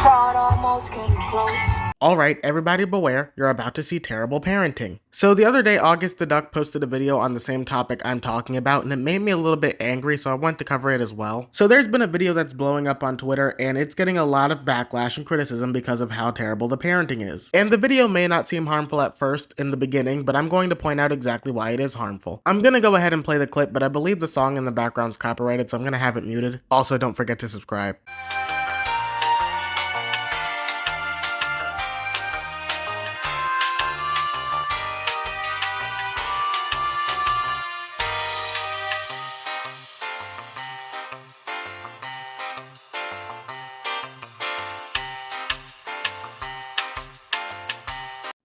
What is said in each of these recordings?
crowd almost came close. Alright, everybody beware, you're about to see terrible parenting. So the other day, August the Duck posted a video on the same topic I'm talking about, and it made me a little bit angry, so I want to cover it as well. So there's been a video that's blowing up on Twitter, and it's getting a lot of backlash and criticism because of how terrible the parenting is. And the video may not seem harmful at first, in the beginning, but I'm going to point out exactly why it is harmful. I'm gonna go ahead and play the clip, but I believe the song in the background is copyrighted, so I'm gonna have it muted. Also, don't forget to subscribe.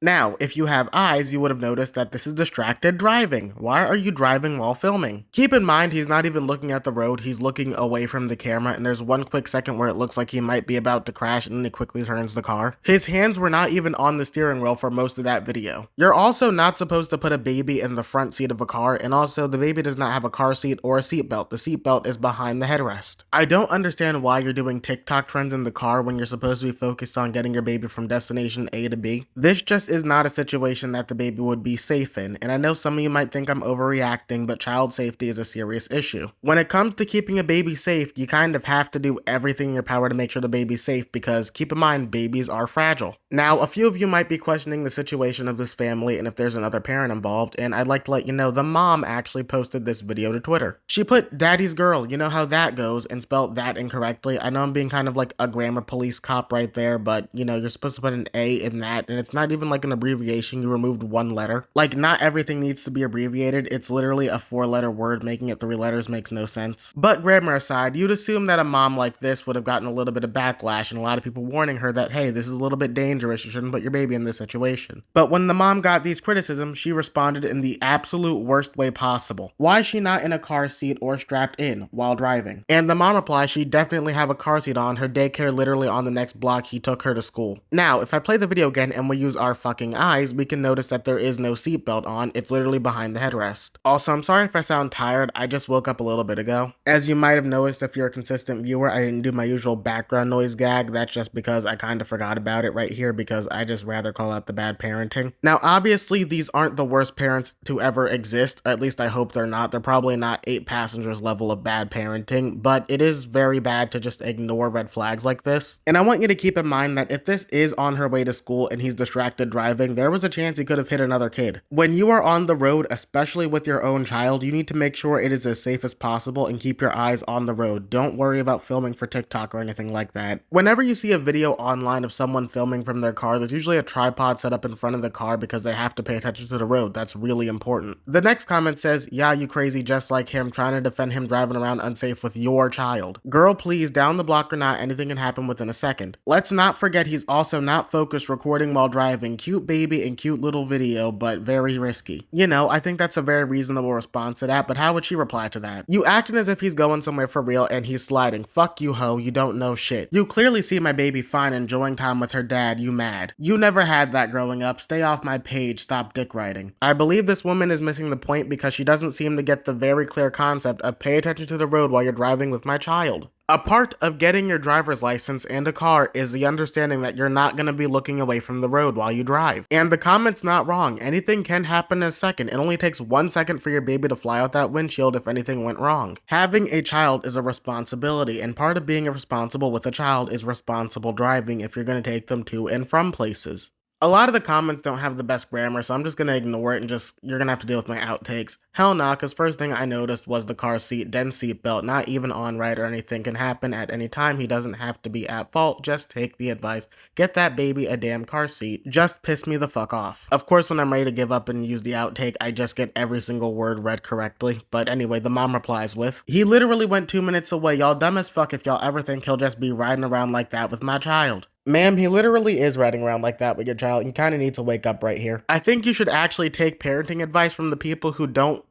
Now, if you have eyes, you would have noticed that this is distracted driving. Why are you driving while filming? Keep in mind, he's not even looking at the road, he's looking away from the camera, and there's one quick second where it looks like he might be about to crash, and then he quickly turns the car. His hands were not even on the steering wheel for most of that video. You're also not supposed to put a baby in the front seat of a car, and also the baby does not have a car seat or a seatbelt. The seatbelt is behind the headrest. I don't understand why you're doing TikTok trends in the car when you're supposed to be focused on getting your baby from destination A to B. This just is not a situation that the baby would be safe in, and I know some of you might think I'm overreacting, but child safety is a serious issue. When it comes to keeping a baby safe, you kind of have to do everything in your power to make sure the baby's safe, because keep in mind, babies are fragile. Now, a few of you might be questioning the situation of this family and if there's another parent involved, and I'd like to let you know the mom actually posted this video to Twitter. She put "daddy's girl," you know how that goes, and spelled that incorrectly. I know I'm being kind of like a grammar police cop right there, but you know, you're supposed to put an A in that, and it's not even like an abbreviation, you removed one letter. Like, not everything needs to be abbreviated, it's literally a 4-letter word, making it 3 letters makes no sense. But grammar aside, you'd assume that a mom like this would have gotten a little bit of backlash and a lot of people warning her that, hey, this is a little bit dangerous, you shouldn't put your baby in this situation. But when the mom got these criticisms, she responded in the absolute worst way possible. Why is she not in a car seat or strapped in while driving? And the mom replies she definitely have a car seat on, her daycare literally on the next block, he took her to school. Now, if I play the video again and we use our fucking eyes, we can notice that there is no seatbelt on, it's literally behind the headrest. Also, I'm sorry if I sound tired, I just woke up a little bit ago. As you might have noticed if you're a consistent viewer, I didn't do my usual background noise gag, that's just because I kind of forgot about it right here because I just rather call out the bad parenting. Now, obviously, these aren't the worst parents to ever exist, at least I hope they're not. They're probably not 8 passengers level of bad parenting, but it is very bad to just ignore red flags like this. And I want you to keep in mind that if this is on her way to school and he's distracted driving, there was a chance he could have hit another kid. When you are on the road, especially with your own child, you need to make sure it is as safe as possible and keep your eyes on the road. Don't worry about filming for TikTok or anything like that. Whenever you see a video online of someone filming from their car, there's usually a tripod set up in front of the car because they have to pay attention to the road. That's really important. The next comment says, "Yeah, you crazy, just like him, trying to defend him driving around unsafe with your child. Girl, please, down the block or not, anything can happen within a second." Let's not forget he's also not focused recording while driving. Cute baby and cute little video, but very risky. You know, I think that's a very reasonable response to that, but how would she reply to that? "You acting as if he's going somewhere for real and he's sliding. Fuck you, ho, you don't know shit. You clearly see my baby fine enjoying time with her dad, you mad. You never had that growing up. Stay off my page, stop dick riding." I believe this woman is missing the point because she doesn't seem to get the very clear concept of pay attention to the road while you're driving with my child. A part of getting your driver's license and a car is the understanding that you're not going to be looking away from the road while you drive. And the comment's not wrong. Anything can happen in a second. It only takes 1 second for your baby to fly out that windshield if anything went wrong. Having a child is a responsibility, and part of being responsible with a child is responsible driving if you're going to take them to and from places. A lot of the comments don't have the best grammar, so I'm just gonna ignore it and you're gonna have to deal with my outtakes. Hell nah, cause first thing I noticed was the car seat, then seatbelt, not even on right or anything can happen at any time. He doesn't have to be at fault, just take the advice. Get that baby a damn car seat. Just piss me the fuck off. Of course, when I'm ready to give up and use the outtake, I just get every single word read correctly. But anyway, the mom replies with, "He literally went 2 minutes away. Y'all dumb as fuck if y'all ever think he'll just be riding around like that with my child." Ma'am, he literally is riding around like that with your child. You kind of need to wake up right here. I think you should actually take parenting advice from the people who don't,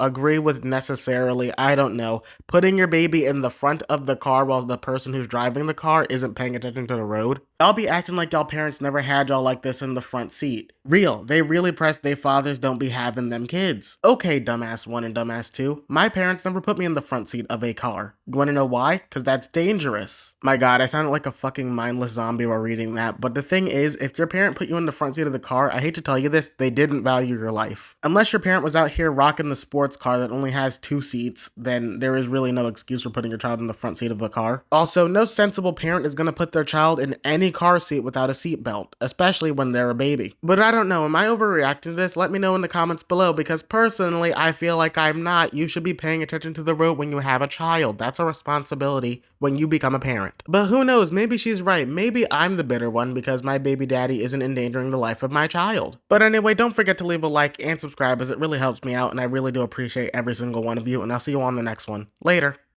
agree with necessarily, I don't know, putting your baby in the front of the car while the person who's driving the car isn't paying attention to the road. Y'all be acting like y'all parents never had y'all like this in the front seat. Real, they really press they fathers don't be having them kids. Okay, dumbass 1 and dumbass 2, my parents never put me in the front seat of a car. You wanna know why? Cause that's dangerous. My god, I sounded like a fucking mindless zombie while reading that, but the thing is, if your parent put you in the front seat of the car, I hate to tell you this, they didn't value your life. Unless your parent was out here rocking the sports car that only has 2 seats, then there is really no excuse for putting your child in the front seat of the car. Also, no sensible parent is gonna put their child in any car seat without a seatbelt, especially when they're a baby. But I don't know, am I overreacting to this? Let me know in the comments below, because personally, I feel like I'm not. You should be paying attention to the road when you have a child. That's a responsibility when you become a parent. But who knows, maybe she's right. Maybe I'm the bitter one because my baby daddy isn't endangering the life of my child. But anyway, don't forget to leave a like and subscribe as it really helps me out, and I really do appreciate every single one of you, and I'll see you on the next one. Later.